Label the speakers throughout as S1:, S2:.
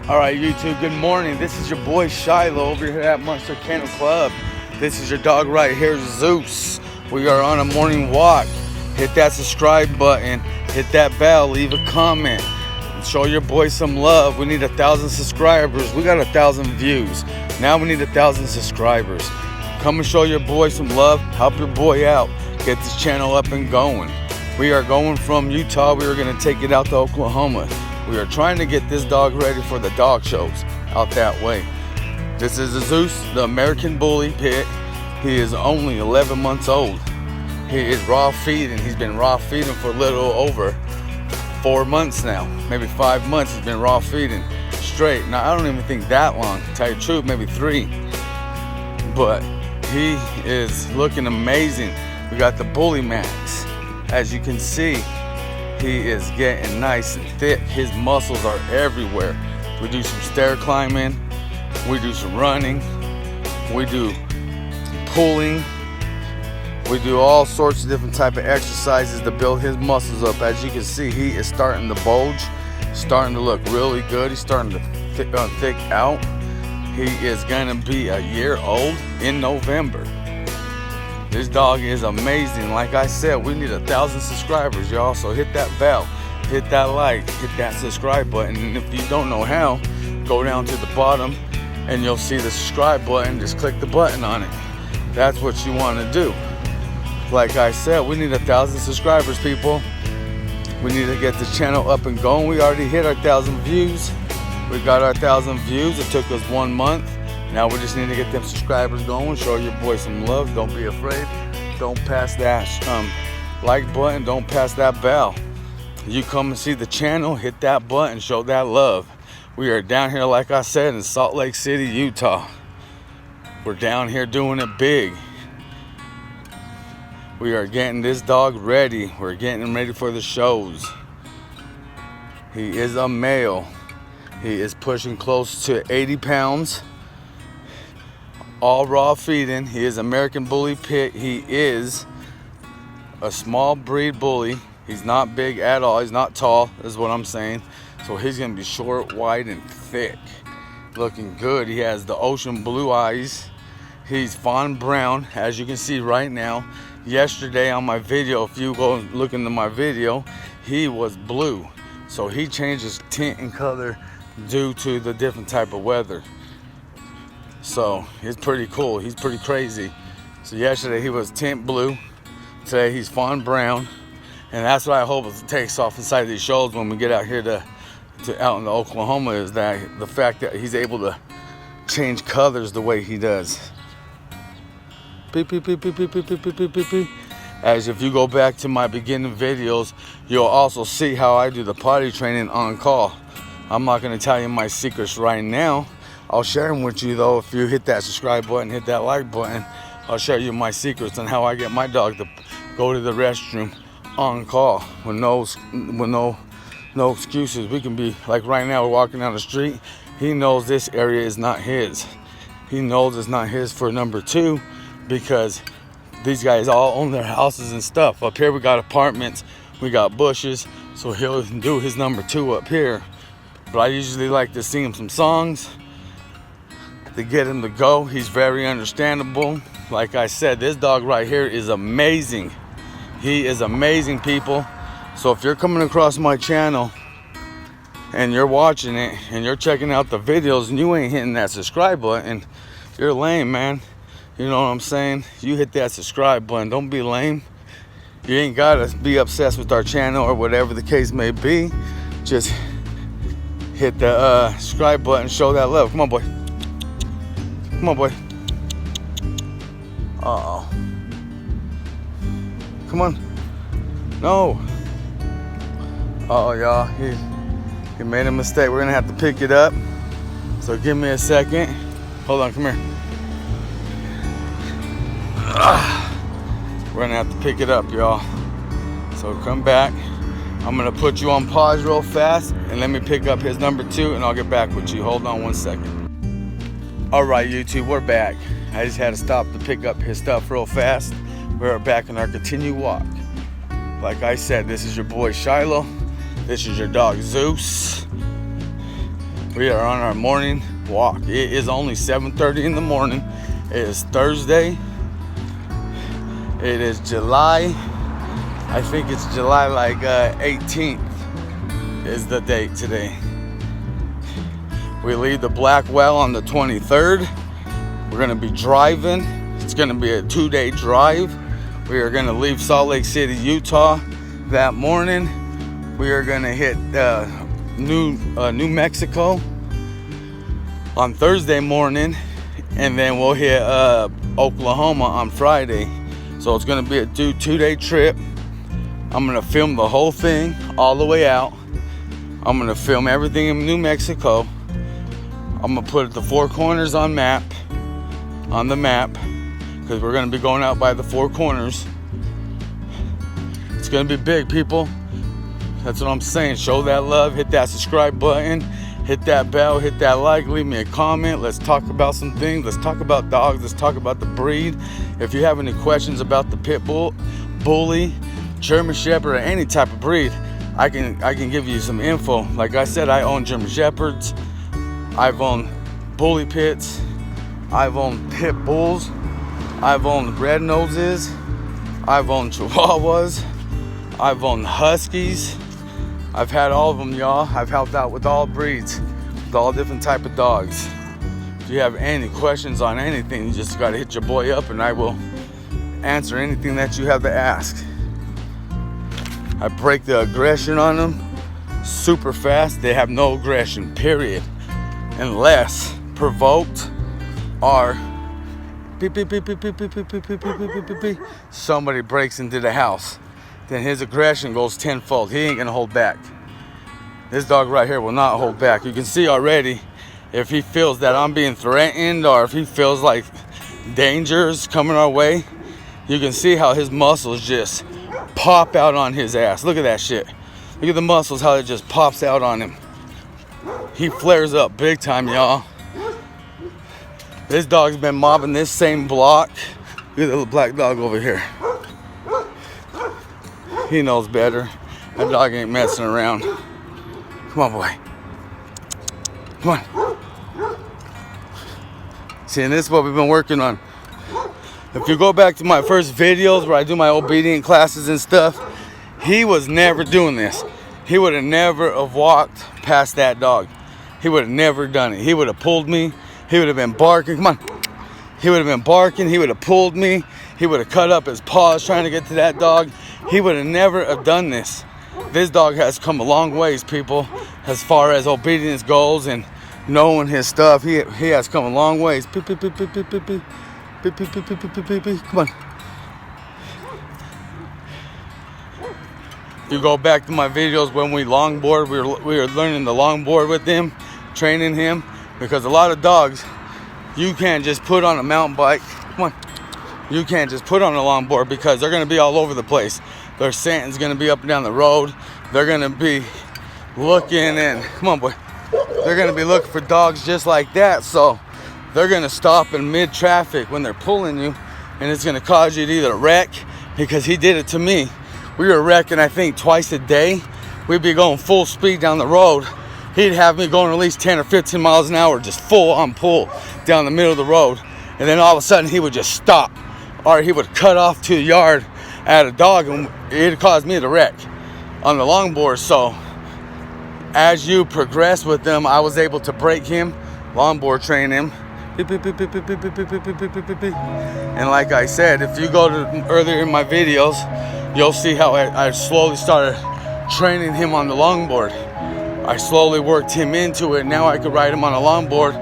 S1: All right, YouTube, good morning. This is your boy Shiloh over here at Monster Kennel Club. This is your dog right here, Zeus. We are on a morning walk. Hit that subscribe button, hit that bell, leave a comment, show your boy some love. We need 1,000 subscribers. We got 1,000 views. Now we need 1,000 subscribers. Come and show your boy some love, help your boy out, get this channel up and going. We are going from Utah, we are gonna take it out to Oklahoma. We are trying to get this dog ready for the dog shows out that way. This is a Zeus, the American Bully Pit. He is only 11 months old. He is raw feeding. He's been raw feeding for a little over 4 months now. Maybe 5 months he's been raw feeding straight. Now, I don't even think that long, to tell you the truth, maybe 3. But he is looking amazing. We got the Bully Max. As you can see, he is getting nice and thick. His muscles are everywhere. We do some stair climbing, we do some running, we do pulling, we do all sorts of different type of exercises to build his muscles up. As you can see, he is starting to bulge, starting to look really good. He's starting to thick out. He is gonna be a year old in November. This dog is amazing. Like I said, we need 1,000 subscribers, y'all. So hit that bell, hit that like, hit that subscribe button. And if you don't know how, go down to the bottom and you'll see the subscribe button. Just click the button on it. That's what you want to do. Like I said, we need 1,000 subscribers, people. We need to get this channel up and going. We already hit our 1,000 views. We got our 1,000 views. It took us 1 month. Now we just need to get them subscribers going. Show your boy some love. Don't be afraid. Don't pass that like button. Don't pass that bell. You come and see the channel, hit that button, show that love. We are down here, like I said, in Salt Lake City, Utah. We're down here doing it big. We are getting this dog ready. We're getting him ready for the shows. He is a male. He is pushing close to 80 pounds. All raw feeding. He is American Bully Pit. He is a small breed bully. He's not big at all. He's not tall, is what I'm saying. So he's gonna be short, wide, and thick. Looking good. He has the ocean blue eyes. He's fawn brown, as you can see right now. Yesterday on my video, if you go look into my video, he was blue. So he changed his tint and color due to the different type of weather. So it's pretty cool. He's pretty crazy. So yesterday he was tint blue. Today he's fawn brown, and that's what I hope it takes off inside these shows when we get out here to out in Oklahoma, is that the fact that he's able to change colors the way he does. Beep, beep, beep, beep, beep, beep, beep, beep, beep, beep. As if you go back to my beginning videos, you'll also see how I do the potty training on call. I'm not going to tell you my secrets right now. I'll share them with you though. If you hit that subscribe button, hit that like button, I'll share you my secrets on how I get my dog to go to the restroom on call with no excuses. We can be like right now, we're walking down the street. He knows this area is not his. He knows it's not his for number 2 because these guys all own their houses and stuff. Up here we got apartments, we got bushes, so he'll do his number 2 up here. But I usually like to sing him some songs to get him to go. He's very understandable. Like I said, this dog right here is amazing. He is amazing, people. So if you're coming across my channel and you're watching it and you're checking out the videos and you ain't hitting that subscribe button, you're lame, man. You know what I'm saying? You hit that subscribe button. Don't be lame. You ain't gotta be obsessed with our channel or whatever the case may be. Just hit the subscribe button, show that love. Come on, boy. Come on, boy. Uh-oh. Come on. No. Uh-oh, y'all. He made a mistake. We're gonna have to pick it up. So give me a second. Hold on, come here. We're gonna have to pick it up, y'all. So come back. I'm gonna put you on pause real fast and let me pick up his number 2 and I'll get back with you. Hold on 1 second. All right, YouTube, we're back. I just had to stop to pick up his stuff real fast. We're back on our continued walk. Like I said, this is your boy Shiloh. This is your dog Zeus. We are on our morning walk. It is only 7:30 in the morning. It is Thursday. It is July. I think it's July 18th is the date today. We leave the Blackwell on the 23rd. We're gonna be driving. It's gonna be a 2-day drive. We are gonna leave Salt Lake City, Utah that morning. We are gonna hit New Mexico on Thursday morning, and then we'll hit Oklahoma on Friday. So it's gonna be a 2-day trip. I'm gonna film the whole thing all the way out. I'm gonna film everything in New Mexico. I'm gonna put the Four Corners on the map, because we're gonna be going out by the Four Corners. It's gonna be big, people. That's what I'm saying. Show that love, hit that subscribe button, hit that bell, hit that like, leave me a comment. Let's talk about some things. Let's talk about dogs. Let's talk about the breed. If you have any questions about the pit bull, bully, German Shepherd, or any type of breed, I can give you some info. Like I said, I own German Shepherds. I've owned bully pits. I've owned pit bulls. I've owned red noses. I've owned Chihuahuas. I've owned Huskies. I've had all of them, y'all. I've helped out with all breeds, with all different type of dogs. If you have any questions on anything, you just gotta hit your boy up and I will answer anything that you have to ask. I break the aggression on them super fast. They have no aggression, period. Unless provoked or somebody breaks into the house. Then his aggression goes tenfold. He ain't gonna hold back. This dog right here will not hold back. You can see already if he feels that I'm being threatened or if he feels like danger's coming our way, you can see how his muscles just pop out on his ass. Look at that shit. Look at the muscles, how it just pops out on him. He flares up big time, y'all. This dog's been mobbing this same block. Look at the little black dog over here. He knows better. That dog ain't messing around. Come on, boy. Come on. See, and this is what we've been working on. If you go back to my first videos where I do my obedient classes and stuff, he was never doing this. He would have never have walked past that dog. He would have never done it. He would have pulled me. He would have been barking. Come on. He would have been barking. He would have pulled me. He would have cut up his paws trying to get to that dog. He would have never have done this. This dog has come a long ways, people, as far as obedience goes and knowing his stuff. He has come a long ways. Come on. If you go back to my videos when we longboard, we were learning the longboard with him, training him, because a lot of dogs you can't just put on a mountain bike. Come on. You can't just put on a longboard because they're going to be all over the place. Their scent's going to be up and down the road. They're going to be looking and, come on, boy. They're going to be looking for dogs just like that. So they're going to stop in mid-traffic when they're pulling you, and it's going to cause you to either wreck, because he did it to me. We were wrecking, I think, twice a day. We'd be going full speed down the road. He'd have me going at least 10 or 15 miles an hour, just full on pull down the middle of the road. And then all of a sudden he would just stop, or he would cut off to a yard at a dog, and it caused me to wreck on the longboard. So as you progress with them, I was able to break him, longboard train him. And like I said, if you go to earlier in my videos, you'll see how I slowly started training him on the longboard. I slowly worked him into it. Now I could ride him on a longboard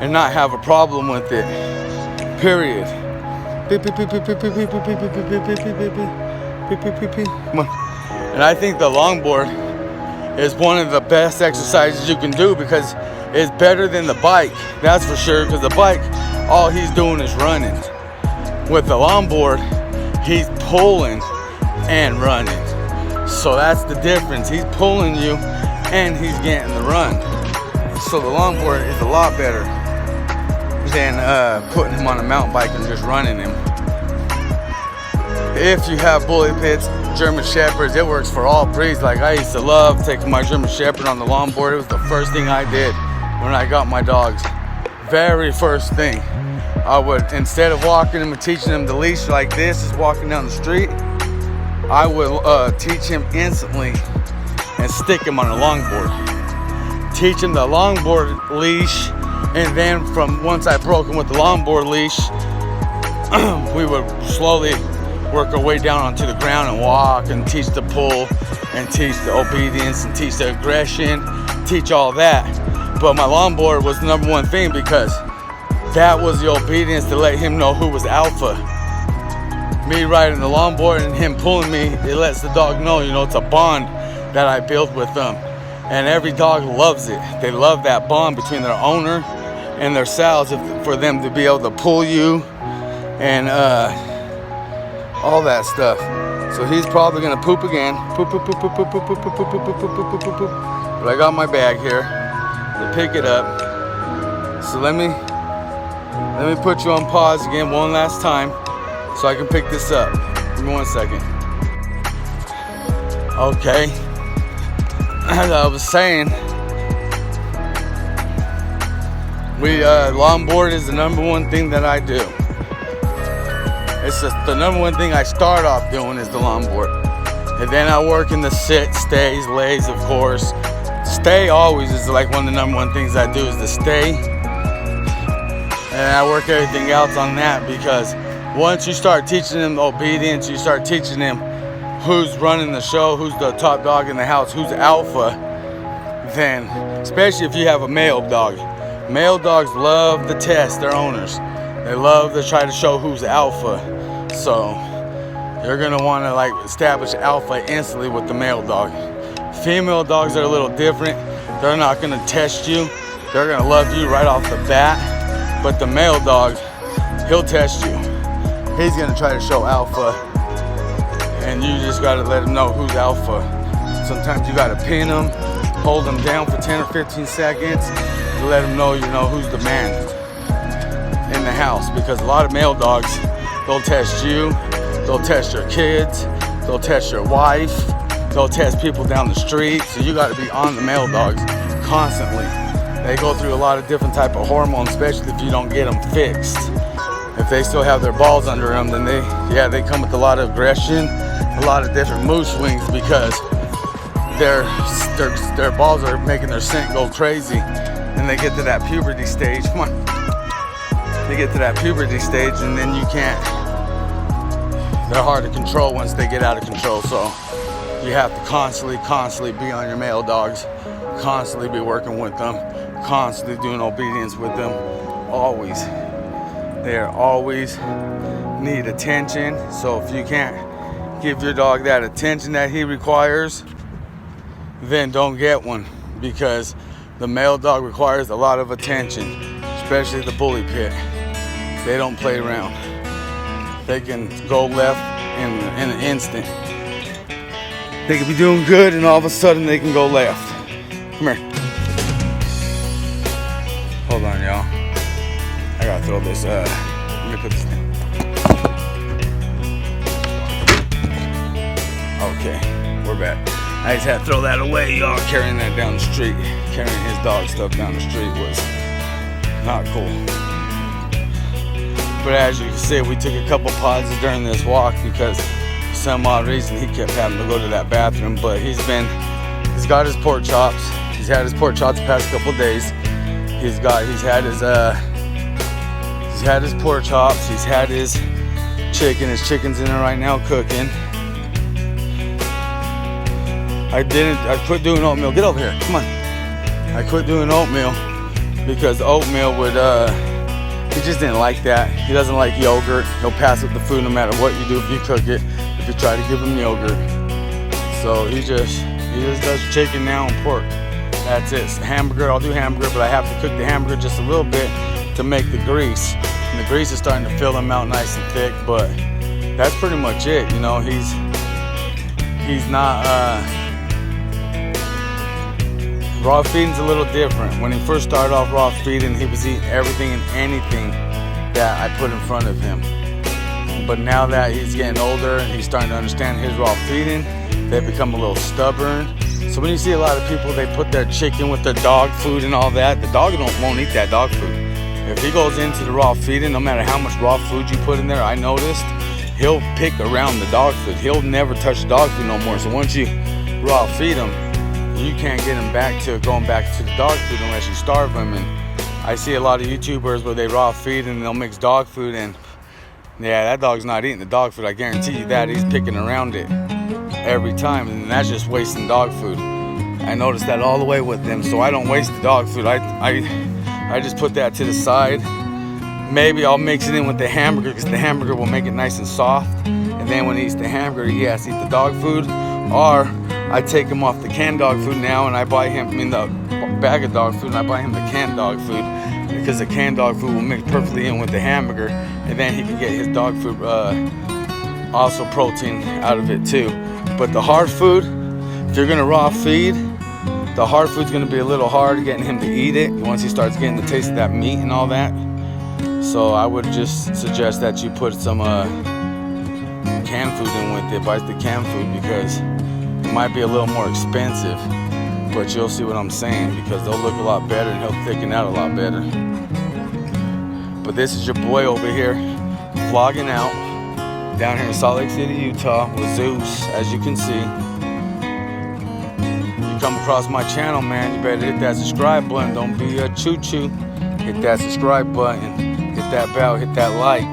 S1: and not have a problem with it. Period. Come on. And I think the longboard is one of the best exercises you can do, because it's better than the bike. That's for sure, because the bike, all he's doing is running. With the longboard, he's pulling and running. So that's the difference. He's pulling you and he's getting the run. So the longboard is a lot better than putting him on a mountain bike and just running him. If you have bully pits, German Shepherds, it works for all breeds. Like I used to love taking my German Shepherd on the longboard. It was the first thing I did when I got my dogs. Very first thing, I would, instead of walking him and teaching him the leash like this, is walking down the street, I would teach him instantly and stick him on a longboard. Teach him the longboard leash, and then from once I broke him with the longboard leash, we would slowly work our way down onto the ground and walk and teach the pull and teach the obedience and teach the aggression, teach all that. But my longboard was the number one thing because that was the obedience to let him know who was alpha. Me riding the longboard and him pulling me, it lets the dog know, you know, it's a bond that I built with them. And every dog loves it. They love that bond between their owner and their sows, for them to be able to pull you and all that stuff. So he's probably gonna poop again. Poop, poop, poop, poop, poop, poop, poop, poop, poop, poop, poop, poop, poop, poop, poop. But I got my bag here to pick it up. So let me put you on pause again one last time so I can pick this up. Give me 1 second. Okay. As I was saying, longboard is the number one thing that I do. It's just the number one thing I start off doing is the longboard. And then I work in the sit, stays, lays, of course. Stay always is like one of the number one things I do is the stay. And I work everything else on that, because once you start teaching them obedience, you start teaching them who's running the show, who's the top dog in the house, who's alpha, then, especially if you have a male dog. Male dogs love to test their owners. They love to try to show who's alpha. So you're gonna wanna like establish alpha instantly with the male dog. Female dogs are a little different. They're not gonna test you. They're gonna love you right off the bat. But the male dog, he'll test you. He's gonna try to show alpha, and you just gotta let him know who's alpha. Sometimes you gotta pin him, hold him down for 10 or 15 seconds to let him know, you know, who's the man in the house. Because a lot of male dogs, they'll test you, they'll test your kids, they'll test your wife, they'll test people down the street. So you gotta be on the male dogs constantly. They go through a lot of different type of hormones, especially if you don't get them fixed. If they still have their balls under them, then they come with a lot of aggression, a lot of different mood swings, because their balls are making their scent go crazy. And they get to that puberty stage. Come on. They get to that puberty stage, and then you can't. They're hard to control once they get out of control. So you have to constantly be on your male dogs, constantly be working with them, constantly doing obedience with them. Always. They always need attention. So if you can't give your dog that attention that he requires, then don't get one, because the male dog requires a lot of attention, especially the bully pit. They don't play around. They can go left in an instant. They can be doing good, and all of a sudden they can go left. Come here. Hold on, y'all. I gotta throw this, let me put this in. Okay, we're back. I just had to throw that away, y'all. Carrying that down the street, carrying his dog stuff down the street was not cool. But as you can see, we took a couple pauses during this walk because for some odd reason he kept having to go to that bathroom. But he's got his pork chops. He's had his pork chops the past couple days. He's had his pork chops. He's had his chicken. His chicken's in there right now cooking. I quit doing oatmeal. Get over here, come on. I quit doing oatmeal because oatmeal would, he just didn't like that. He doesn't like yogurt. He'll pass up the food no matter what you do if you cook it, if you try to give him yogurt. So he just does chicken now and pork. That's it. Hamburger, I'll do hamburger, but I have to cook the hamburger just a little bit to make the grease. And the grease is starting to fill him out nice and thick, but that's pretty much it. You know, he's not, raw feeding's a little different. When he first started off raw feeding, he was eating everything and anything that I put in front of him. But now that he's getting older and he's starting to understand his raw feeding, they become a little stubborn So when you see a lot of people, they put their chicken with their dog food and all that, the dog won't eat that dog food. If he goes into the raw feeding, no matter how much raw food you put in there, I noticed, he'll pick around the dog food. He'll never touch the dog food no more. So once you raw feed him, you can't get him back to going back to the dog food unless you starve him. And I see a lot of YouTubers where they raw feed and they'll mix dog food, and yeah, that dog's not eating the dog food. I guarantee you that. He's picking around it every time, and that's just wasting dog food. I noticed that all the way with them, so I don't waste the dog food. I just put that to the side. Maybe I'll mix it in with the hamburger, because the hamburger will make it nice and soft, and then when he eats the hamburger, he has to eat the dog food. Or I take him off the canned dog food now, and I buy him in the bag of dog food, and I buy him the canned dog food, because the canned dog food will mix perfectly in with the hamburger, and then he can get his dog food also protein out of it too. But the hard food, if you're gonna raw feed, the hard food's gonna be a little hard getting him to eat it once he starts getting the taste of that meat and all that. So I would just suggest that you put some canned food in with it. Buy the canned food, because it might be a little more expensive, but you'll see what I'm saying, because they'll look a lot better and he'll thicken out a lot better. But this is your boy over here vlogging out down here in Salt Lake City, Utah with Zeus. As you can see, you come across my channel, man, you better hit that subscribe button. Don't be a choo-choo. Hit that subscribe button, hit that bell, hit that like.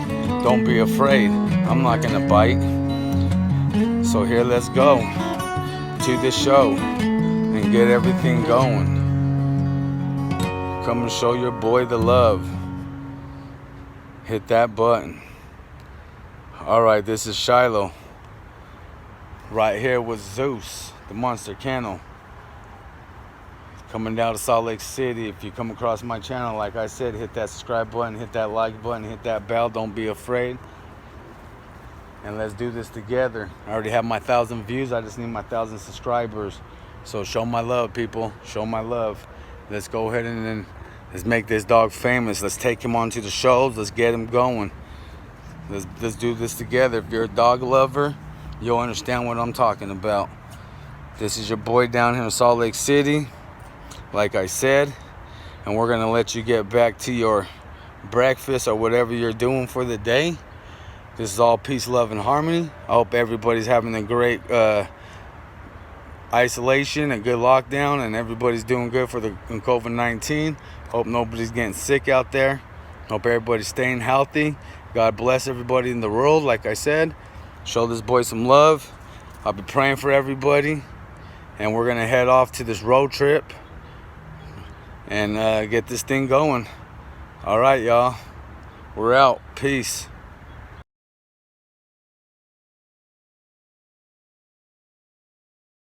S1: Don't be afraid. I'm not gonna bite. So here, let's go to this show and get everything going. Come and show your boy the love. Hit that button. Alright, this is Shiloh right here with Zeus, the Monster Kennel, coming down to Salt Lake City. If you come across my channel, like I said, hit that subscribe button, hit that like button, hit that bell. Don't be afraid, and let's do this together. I already have my 1,000 views. I just need my 1,000 subscribers. So show my love, people. Show my love. Let's go ahead and then let's make this dog famous. Let's take him onto the shows. Let's get him going. Let's do this together. If you're a dog lover, you'll understand what I'm talking about. This is your boy down here in Salt Lake City, like I said, and we're gonna let you get back to your breakfast or whatever you're doing for the day. This is all peace, love, and harmony. I hope everybody's having a great isolation, a good lockdown, and everybody's doing good for the COVID-19. Hope nobody's getting sick out there. Hope everybody's staying healthy. God bless everybody in the world. Like I said, show this boy some love. I'll be praying for everybody, and we're gonna head off to this road trip and get this thing going. All right, y'all, we're out. Peace.